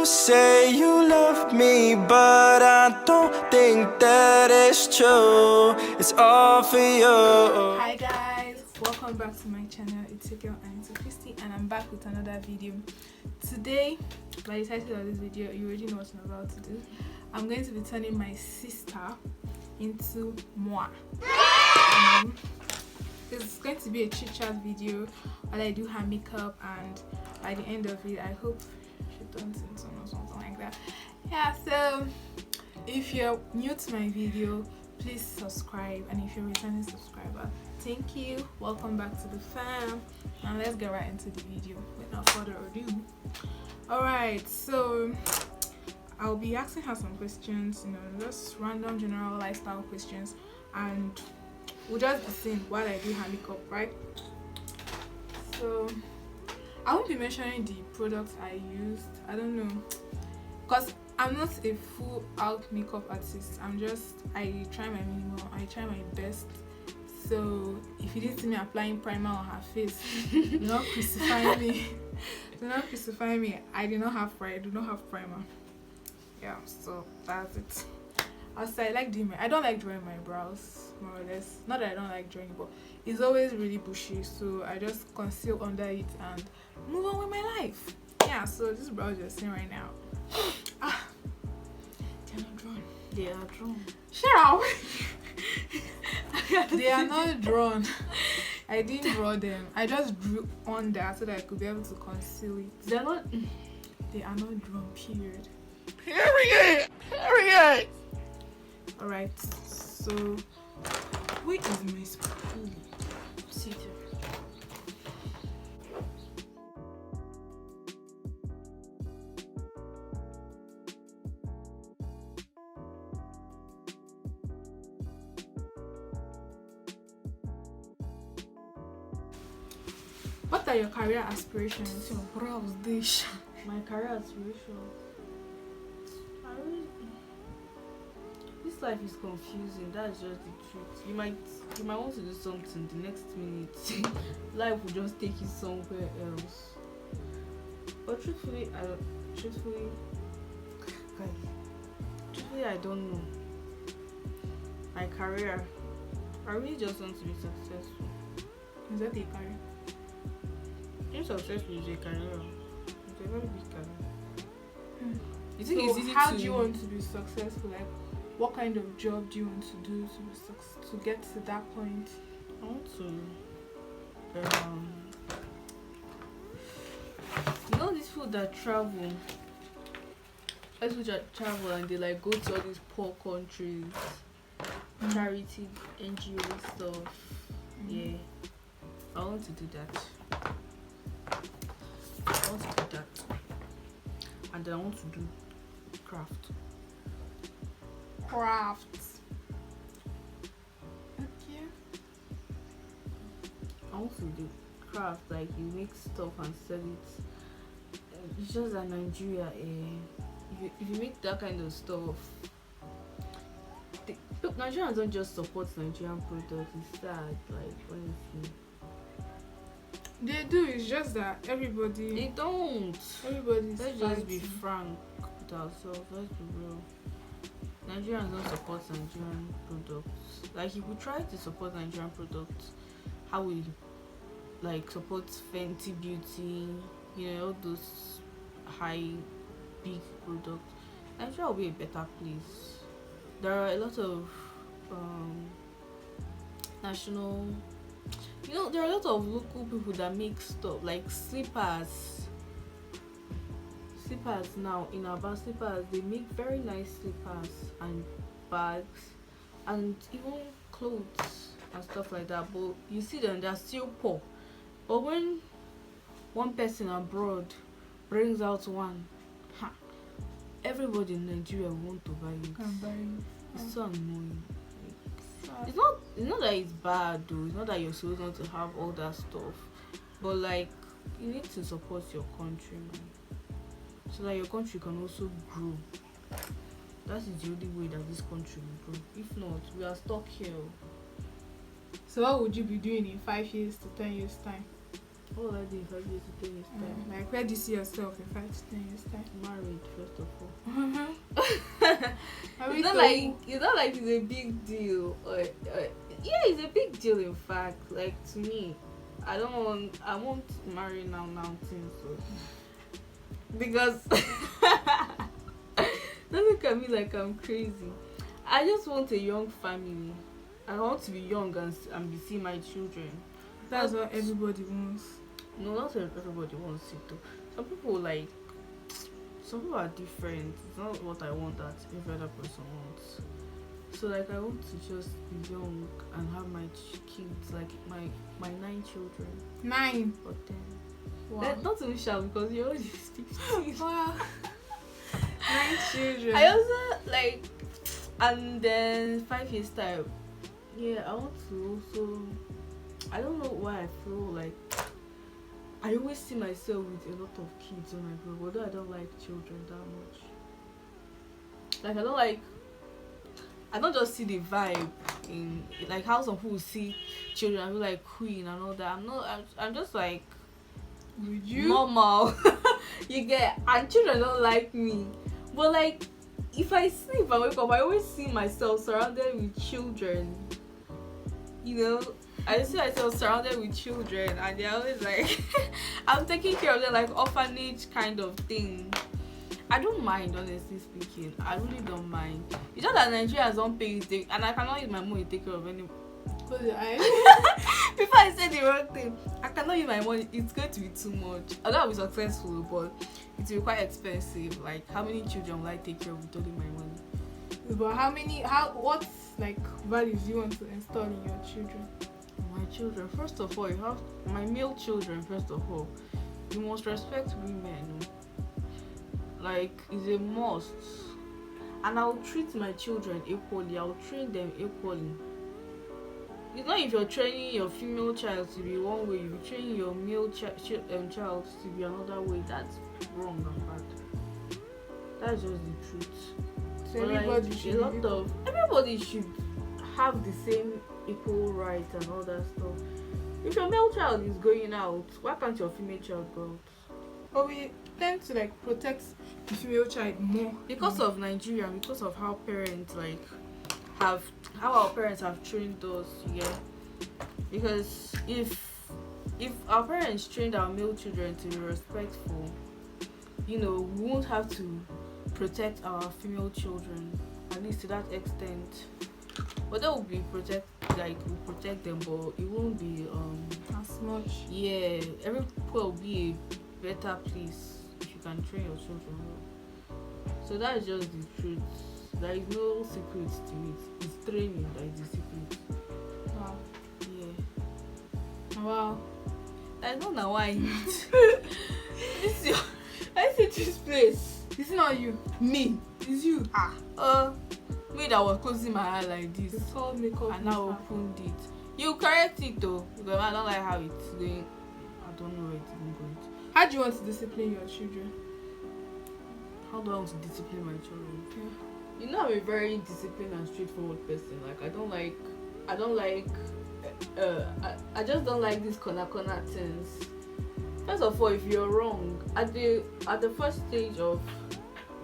You say you love me, but I don't think that is true. It's all for you. Hi guys, welcome back to my channel. It's your girl Anita-Christie and I'm back with another video. Today, by the title of this video, you already know what I'm about to do. I'm going to be turning my sister into moi. It's going to be a chit-chat video while I do her makeup, and by the end of it, I hope she turns into or something like that. Yeah, so if you're new to my video, please subscribe, and if you're a returning subscriber, thank you. Welcome back to the fam, and let's get right into the video without further ado. Alright, so I'll be asking her some questions, just random general lifestyle questions, and we'll just be seeing while I do her makeup, right? So I won't be mentioning the products I used. I don't know, because I'm not a full out makeup artist. I try my minimum, I try my best. So if you didn't see me applying primer on her face, do not crucify me. Do not crucify me. I do not have primer. Yeah, so that's it. Also, I like doing I don't like drawing my brows, more or less. Not that I don't like drawing, but it's always really bushy, so I just conceal under it and move on with my life. Yeah, so this brows you're seeing right now, they're not drawn. They are drawn. Shut up. They are not drawn. I didn't draw them. I just drew on that so that I could be able to conceal it. They are not drawn, period. Period. Period. Alright, so where is my spoon? see there. What are your career aspirations? Your brows dish. My career aspiration. This life is confusing. That's just the truth. You might want to do something the next minute. Life will just take you somewhere else. But truthfully, I don't know. My career, I really just want to be successful. Is that a career? Being successful is a career. It's a very big career. You think So it's easy how to... do you want to be successful? Like, what kind of job do you want to do to get to that point? I want to these people that travel and they like go to all these poor countries, charity, NGO stuff. Yeah, I want to do that. And then I want to do craft. Crafts. Okay. I want to do craft, like you make stuff and sell it. It's just that Nigeria, if you make that kind of stuff, Nigerians don't just support Nigerian products. It's sad, like honestly. They do. It's just that everybody. They don't. Everybody's Let's fighting. just be frank with ourselves. Let's be real. Nigerians don't support Nigerian products. Like if we try to support Nigerian products, how we like support Fenty Beauty, all those high big products, Nigeria will be a better place. There are a lot of national, there are a lot of local people that make stuff like slippers now in our slippers. They make very nice slippers and bags and even clothes and stuff like that, but you see them, they're still poor. But when one person abroad brings out one, everybody in Nigeria want to buy it. Can buy it. It's so annoying. It's not that it's bad though. It's not that you're supposed not to have all that stuff, but like you need to support your country, man, so that your country can also grow. That is the only way that this country will grow. If not, we are stuck here. So what would you be doing in 5 years to 10 years time? What will I do in 5 years to 10 years time? Like, where do you see yourself in 5 to 10 years time? Married, first of all. It's not like it's a big deal. Yeah, it's a big deal. In fact, like to me, I won't marry now things. So because don't look at me like I'm crazy. I just want a young family. I want to be young and be seeing my children. That's what everybody wants. No, not everybody wants it though. Some people are different. It's not what I want that every other person wants. So like I want to just be young and have my kids, like my 9 children. 9 or 10. Wow. Not to shout because you're already 15. Wow. 9 children. I also like, and then 5 years time. Yeah, I want to also. I don't know why I feel like I always see myself with a lot of kids when I grow up, although I don't like children that much. Like I don't just see the vibe in like how some people see children and be like queen and all that. I'm just like, would you? Normal. You get, and children don't like me. But like if I sleep and wake up, I always see myself surrounded with children. You know, I see myself surrounded with children and they're always like I'm taking care of them, like orphanage kind of thing. I don't mind, honestly speaking. I really don't mind. It's just that Nigerians don't pay you and I cannot use my money to take care of any. Close your eyes. Before I said the wrong thing, I cannot use my money. It's going to be too much. Although I'll be successful, but it will be quite expensive. Like, how many children will I take care of with only my money? But what like values do you want to install in your children? My children, first of all, you have my male children. First of all, you must respect women. Like, it's a must. And I'll treat my children equally. I'll train them equally. It's not if you're training your female child to be one way, you train your male child to be another way. That's wrong and bad. That's just the truth. So everybody should have the same equal rights and all that stuff. If your male child is going out, why can't your female child go out? But we tend to like protect the female child more because of Nigeria, because of how parents how our parents have trained us. Yeah, because if our parents trained our male children to be respectful, we won't have to protect our female children, at least to that extent. But that will be we protect them, but it won't be as much. Yeah, every will be a better place if you can train your children well. So that is just the truth. There is no secret to it. It's training that is the secret. Wow. Yeah. Wow. I don't know why. I see this place. It's not you. Me. It's you. Me that was closing my eye like this. It's called makeup. And now opened it. You correct it though, because I don't like how it's going. I don't know where it's even going to. How do you want to discipline your children? How do I want to discipline my children? Yeah. I'm a very disciplined and straightforward person. Like I just don't like these corner things. First of all, if you're wrong at the first stage of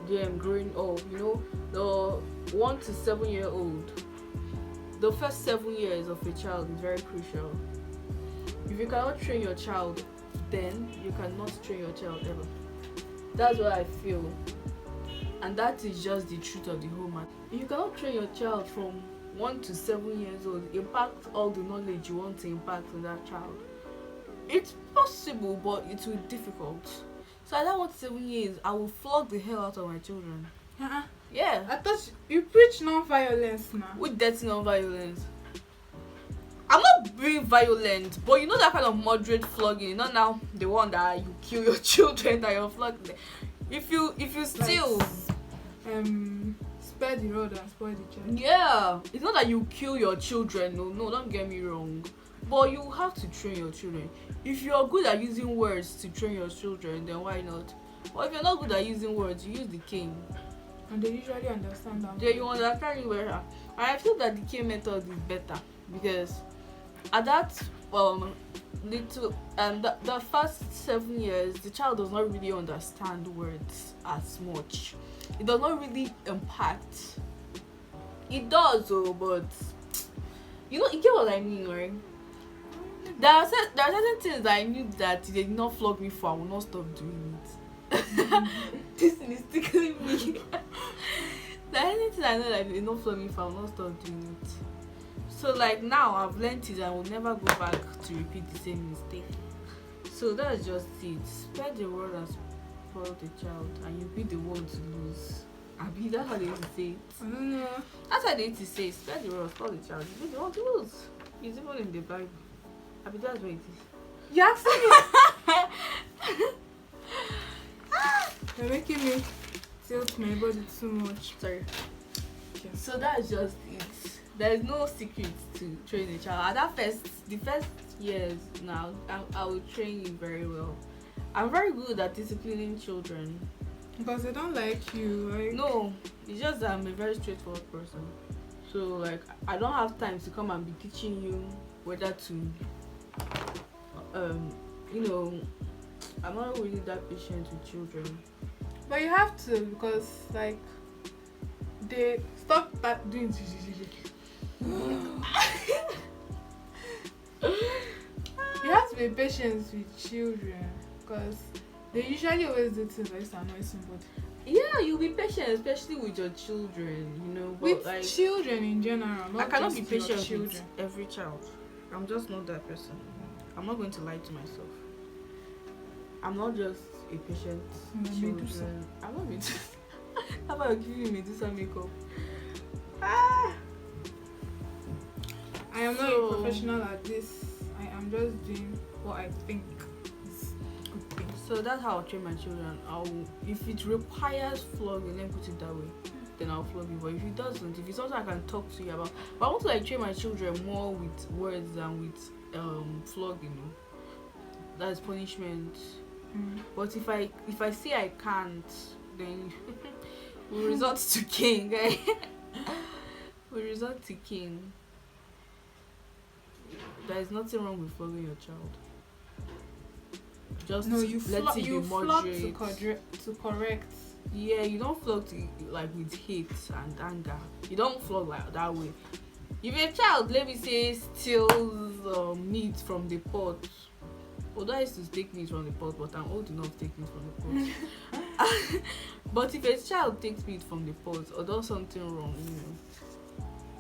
them growing up, the 1 to 7 year old, the first 7 years of a child is very crucial. If you cannot train your child, then you cannot train your child ever. That's what I feel, and that is just the truth of the whole matter. If you cannot train your child from 1 to 7 years old, impact all the knowledge you want to impact in that child. It's possible, but it will be difficult. So at that 1 to 7 years, I will flog the hell out of my children. Yeah. I thought you preach non-violence now. With dirty non-violence. I'm not being violent, but that kind of moderate flogging, not now the one that you kill your children that you're flogging. If you still spare the rod and spoil the child. Yeah, it's not that you kill your children. No, don't get me wrong. But you have to train your children. If you're good at using words to train your children, then why not? But if you're not good at using words, you use the cane. And they usually understand that. Yeah, you understand it better. I feel that the cane method is better because at that little the first 7 years the child does not really understand words as much. It does not really impact. It does though, but you get what I mean, right? There are certain things that I knew that they did not flog me for. I will not stop doing it. This thing is tickling me. There are anything I know that they did not flog me for. I will not stop doing it. So like now I've learned it. I will never go back to repeat the same mistake. So that's just it. Spread the word and spoil the child, and you'll be the one to lose. Abi, that's how they used to say it. I don't know. That's how they used to say it. Spread the word and spoil the child. You'll be the one to lose. It's even in the Bible. Abi, that's what it is. You asking me? You're making me tilt my body too much. Sorry. Okay. So that's just it. There is no secret to train a child. At the first years now, I will train you very well. I'm very good at disciplining children. Because they don't like you, right? No, it's just that I'm a very straightforward person. So like I don't have time to come and be teaching you whether to I'm not really that patient with children. But you have to, because like they stop doing you have to be patient with children, because they usually always do things like to annoy somebody. Yeah, you'll be patient, especially with your children, but with like children in general. Not I cannot just be your patient children. with every child. I'm just not that person. I'm not going to lie to myself. I'm not just a patient Medusa. children. I'm not Medusa. How about giving me Medusa makeup? Ah! I am not a professional at this. I am just doing what I think is good thing. So that's how I'll train my children. If it requires flogging, let me put it that way, then I'll flog you. But if it doesn't, if it's something I can talk to you about, but I want to like train my children more with words than with flogging. That's punishment. But if I say I can't, then we resort to king. We resort to king. There is nothing wrong with flogging your child. Just No, you let it be flog moderate. to correct. Yeah, you don't flog like with hate and anger. You don't flog like that way. If a child, let me say, steals meat from the pot, although I used to take meat from the pot, but I'm old enough to take meat from the pot. But if a child takes meat from the pot or does something wrong,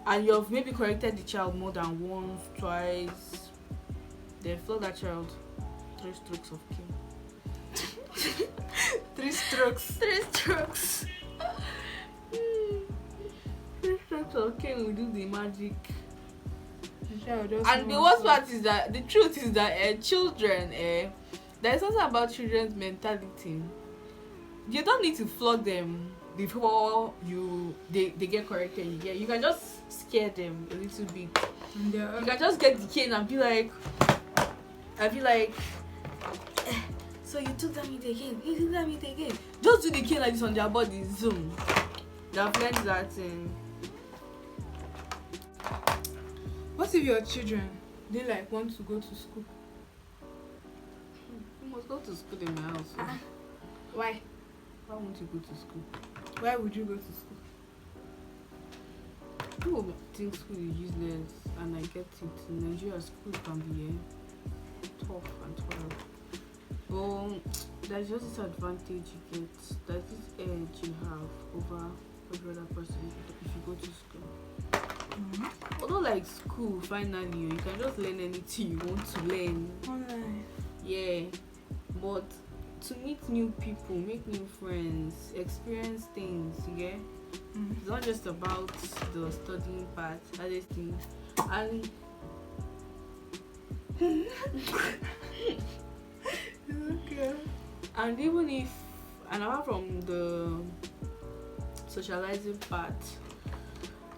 and you've maybe corrected the child more than once, twice, then flog that child. 3 strokes of king. 3 strokes. 3 strokes. 3 strokes of king will do the magic. And the worst part is that the truth is that children, there's something about children's mentality. You don't need to flog them before they get corrected. You can just scare them a little bit. You can just get the cane and be like, so you took that meat again. You took that meat again. Just do the cane like this on their body. Zoom. They have learned that thing. What if your children they like want to go to school? You must go to school in my house. Why? Why won't you go to school? Why would you go to school? People think school is useless, and I get it. In Nigeria, school can be tough and tough. But there's just this advantage you get. There's this edge you have over every other person if you go to school. Although like school, finally, you can just learn anything you want to learn. Online. Yeah, but to meet new people, make new friends, experience things, yeah. It's not just about the studying part, other things. And Okay. and even if, and apart from the socializing part,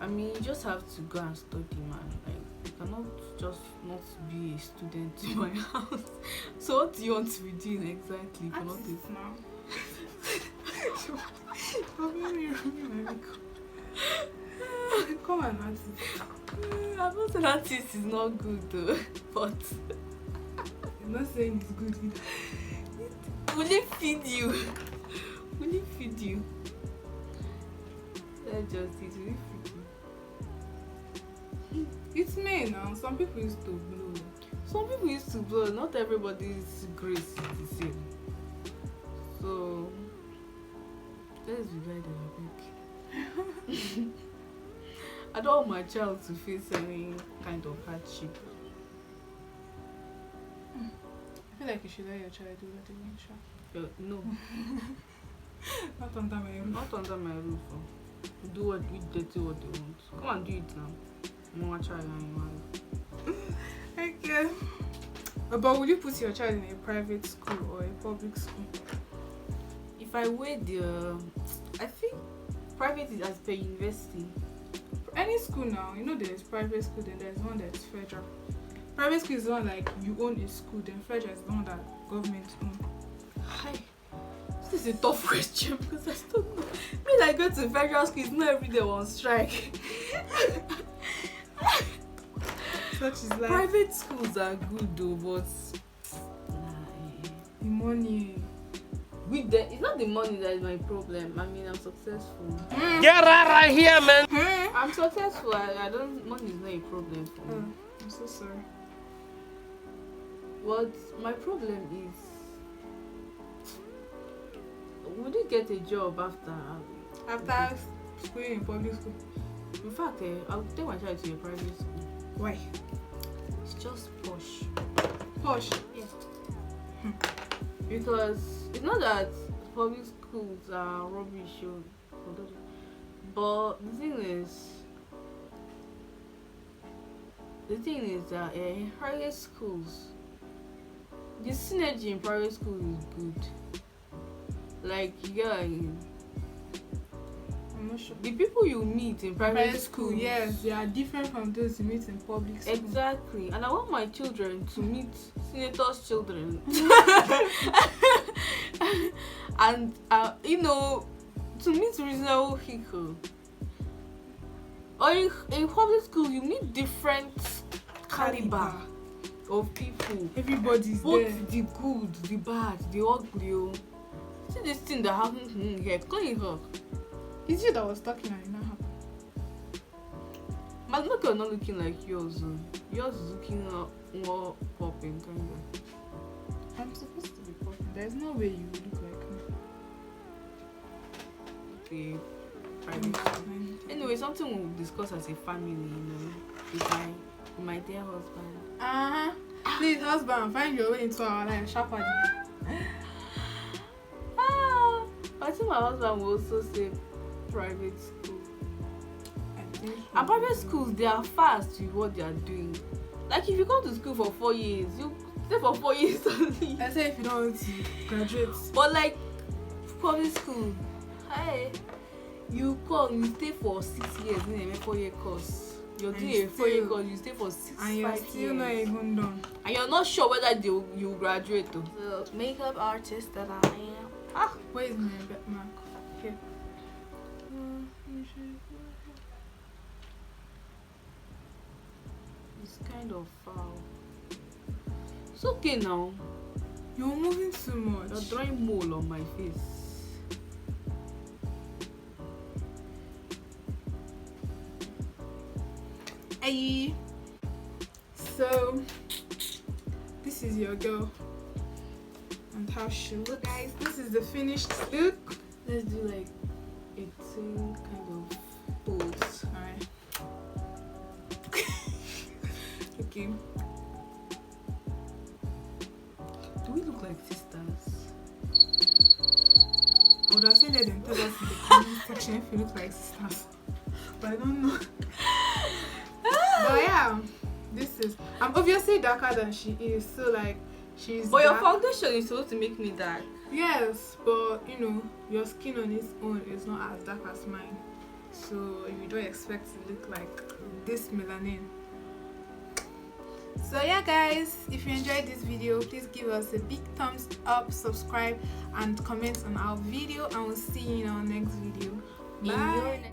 I mean, you just have to go and study, man. Like, you cannot just not be a student in my house. So what do you want to be doing exactly for nothing? Now. Come on, artist. I'm not saying that this is not good though, but I'm not saying it's good. will it feed you? Will it feed you? Let's just see. Will it feed you? It's me now. Some people used to blow. Some people used to blow. Not everybody's grace is the same. So let's be guided a bit. I don't want my child to face any kind of hardship. I feel like you should let your child do that again, sure. No, Not under my roof. not under my roof. Do what we dirty what they want. Come and do it now. Mama try and Okay. But would you put your child in a private school or a public school? if I weigh the, I think private is as per university. Any school now, you know there's private school, then there's one that's federal. Private school is the one like you own a school, then federal is the one that government own. Hi. This is a tough question because I don't know. Me like go to federal school, it's not every day on strike. Such is like Private schools are good though, but the money. with the, it's not the money that is my problem. I mean, I'm successful. Get right here, man. I'm successful. I don't. Money is not a problem for me. Oh, I'm so sorry. But my problem is, would you get a job after? After school in public school. In fact, I'll take my child to a private school. Why? It's just posh. Posh. Yeah. Because it's not that public schools are rubbish, but the thing is that private schools, the synergy in private school is good. Like you get, I'm not sure. the people you meet in private school, yes, they are different from those you meet in public school. exactly. And I want my children to meet senators' children. And you know, to meet reasonable people. Or in public school you meet different caliber of people. Everybody's Both there. the good, the bad, the ugly. See this thing that happened here, clean her. It's you that was talking and it not happened. My look are not looking like yours. Yours is looking more popping kind of. I'm supposed to be popping. There's no way you look like Okay. Private. me. Anyway, something we'll discuss as a family, you know, with my dear husband. Please, husband, find your way into our life sharply. I think my husband will also say private school. And private schools, they are fast with what they are doing. Like if you go to school for 4 years, you stay for 4 years only. I say if you don't want to graduate. But like public school, hi, you come, you stay for 6 years in a 4-year course. You're doing a 4-year course, you stay for 6 And you're 5 still years. not even done. And you're not sure whether you graduate though. The makeup artist that I am. Where is my mark? Here. It's kind of foul. It's okay now. You're moving too much. You're drawing mole on my face. Hey. So this is your girl and how she looks. Guys, this is the finished look. Let's do like a same kind of pose. Alright. Okay. Do we look like sisters? I would have said let them tell us in the comment section if you look like sisters. But I don't know. But yeah, this is. I'm obviously darker than she is, so like she's. But your dark. foundation is supposed to make me dark. Yes, but you know, your skin on its own is not as dark as mine. So you don't expect to look like this melanin. So yeah guys, if you enjoyed this video, please give us a big thumbs up, subscribe and comment on our video, and we'll see you in our next video. In your Bye.